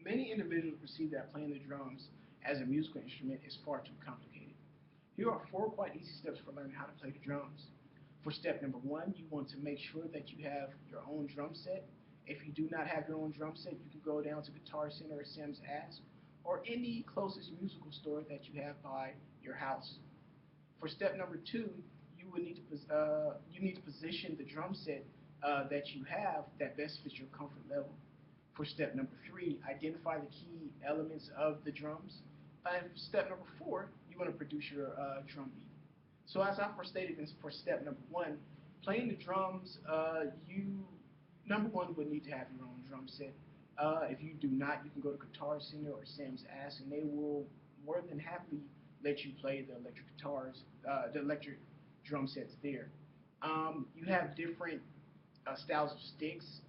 Many individuals perceive that playing the drums as a musical instrument is far too complicated. Here are four quite easy steps for learning how to play the drums. For step number one, you want to make sure that you have your own drum set. If you do not have your own drum set, you can go down to Guitar Center or Sam's Ask or any closest musical store that you have by your house. For step number two, you need to position the drum set that you have that best fits your comfort level. For step number three, identify the key elements of the drums. And for step number four, you want to produce your drum beat. So as I first stated for step number one, playing the drums, you number one would need to have your own drum set. If you do not, you can go to Guitar Center or Sam's Ask, and they will more than happily let you play the electric guitars, the electric drum sets there. You have different styles of sticks.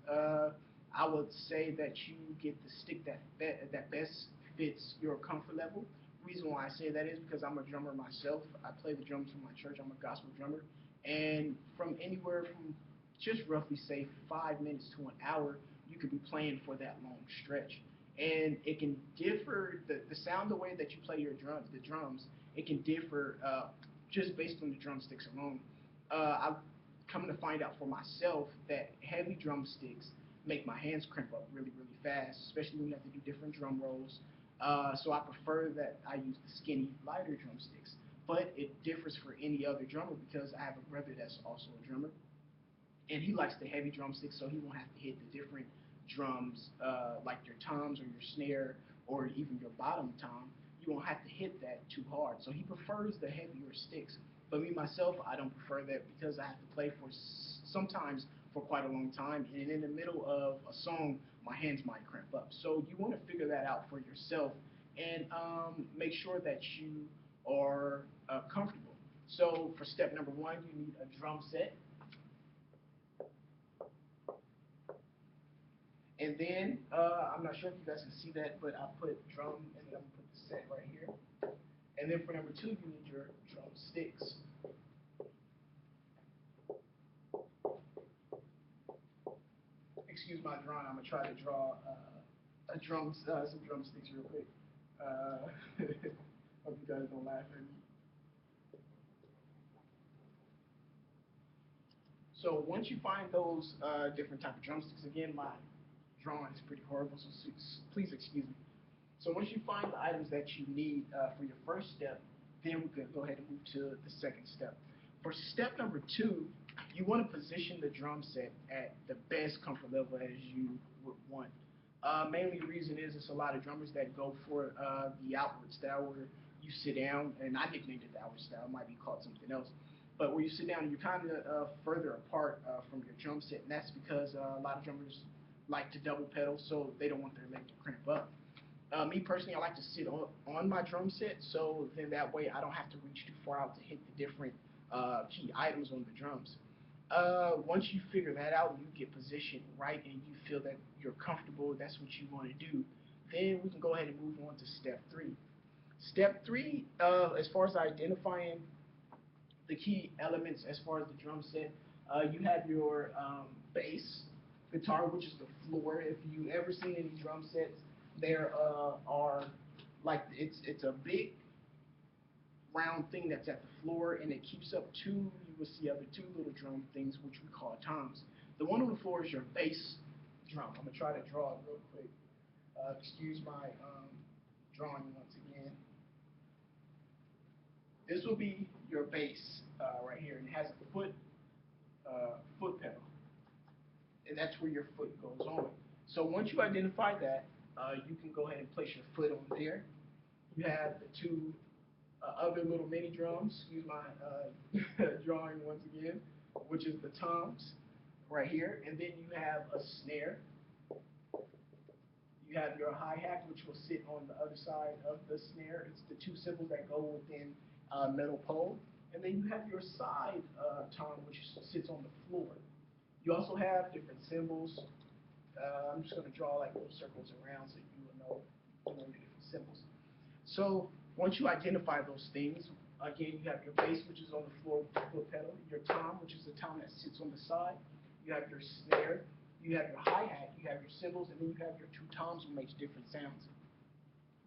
I would say that you get the stick that best fits your comfort level. Reason why I say that is because I'm a drummer myself. I play the drums for my church. I'm a gospel drummer, and from anywhere from just roughly say 5 minutes to an hour, you could be playing for that long stretch. And it can differ the sound, the way that you play the drums, it can differ just based on the drumsticks alone. I've come to find out for myself that heavy drumsticks make my hands cramp up really fast, especially when you have to do different drum rolls. So I prefer that I use the skinny, lighter drumsticks. But it differs for any other drummer because I have a brother that's also a drummer, and he likes the heavy drumsticks, so he won't have to hit the different drums like your toms or your snare or even your bottom tom. You won't have to hit that too hard. So he prefers the heavier sticks. But me myself, I don't prefer that because I have to play for sometimes for quite a long time, and in the middle of a song, my hands might cramp up. So you want to figure that out for yourself and make sure that you are comfortable. So for step number one, you need a drum set. And then, I'm not sure if you guys can see that, but I put drum and then I'm gonna put the set right here. And then for number two, you need your drumsticks. Excuse my drawing, I'm gonna try to draw some drumsticks real quick. Hope you guys don't laugh at me. So once you find those different type of drumsticks, again, my drawing is pretty horrible, so please excuse me. So once you find the items that you need for your first step, then we can go ahead and move to the second step. For step number two, you want to position the drum set at the best comfort level as you would want. Mainly the reason is it's a lot of drummers that go for the outward style where you sit down, and I nicknamed it the outward style, it might be called something else. But where you sit down, you're kind of further apart from your drum set, and that's because a lot of drummers like to double pedal, so they don't want their leg to cramp up. Me personally, I like to sit on my drum set, so then that way I don't have to reach too far out to hit the different key items on the drums. Once you figure that out, you get positioned right, and you feel that you're comfortable, that's what you want to do, then we can go ahead and move on to step three. Step three, as far as identifying the key elements as far as the drum set, you have your bass guitar, which is the floor. If you ever seen any drum sets, there are like it's a big round thing that's at the floor, and it keeps up two. You will see other two little drum things, which we call toms. The one on the floor is your bass drum. I'm gonna try to draw it real quick. Excuse my drawing once again. This will be your bass right here, and it has a foot pedal, and that's where your foot goes on. So once you identify that, you can go ahead and place your foot on there. You have the two other little mini drums, excuse my drawing once again, which is the toms right here, and then you have a snare. You have your hi-hat, which will sit on the other side of the snare. It's the two cymbals that go within a metal pole. And then you have your side tom, which sits on the floor. You also have different cymbals. I'm just going to draw like little circles around so you will know, your different symbols. So once you identify those things, again, you have your bass, which is on the floor with the foot pedal, your tom, which is the tom that sits on the side. You have your snare. you have your hi-hat, you have your cymbals, and then you have your two toms, which makes different sounds.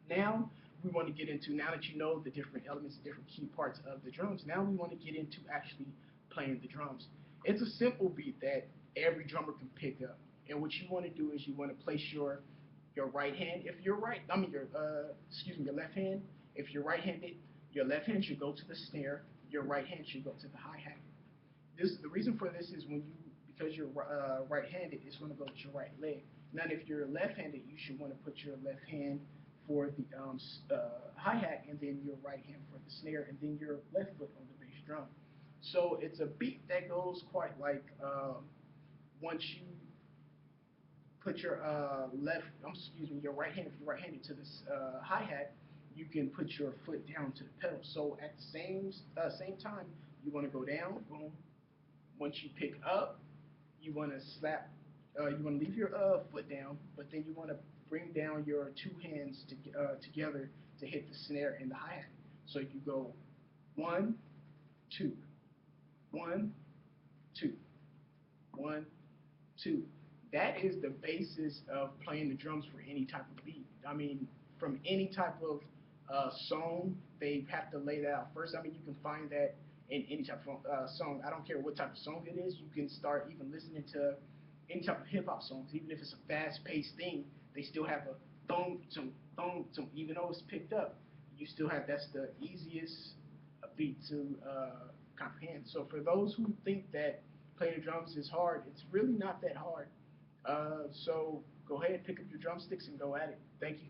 Now we want to get into, now that you know the different elements, the different key parts of the drums, now we want to get into actually playing the drums. It's a simple beat that every drummer can pick up. And what you want to do is you want to place your right hand. If you're right, I mean your excuse me, your left hand. If you're right-handed, your left hand should go to the snare. Your right hand should go to the hi-hat. The reason for this is when you, because you're right-handed, it's going to go with your right leg. Now, if you're left-handed, you should want to put your left hand for the hi-hat, and then your right hand for the snare, and then your left foot on the bass drum. So it's a beat that goes quite like once you put your excuse me, your right hand, if you're right-handed, to this hi-hat, you can put your foot down to the pedal. So at the same time, you want to go down, boom. Once you pick up, you want to slap, you want to leave your foot down, but then you want to bring down your two hands together to hit the snare and the hi-hat. So you go 1, 2, 1, 2, 1, 2. That is the basis of playing the drums for any type of beat. I mean, from any type of song, they have to lay that out first. I mean, you can find that in any type of song. I don't care what type of song it is. You can start even listening to any type of hip hop songs, even if it's a fast-paced thing. They still have a thong, even though it's picked up. You still have, that's the easiest beat to comprehend. So for those who think that playing the drums is hard, it's really not that hard. So go ahead, pick up your drumsticks and go at it. Thank you.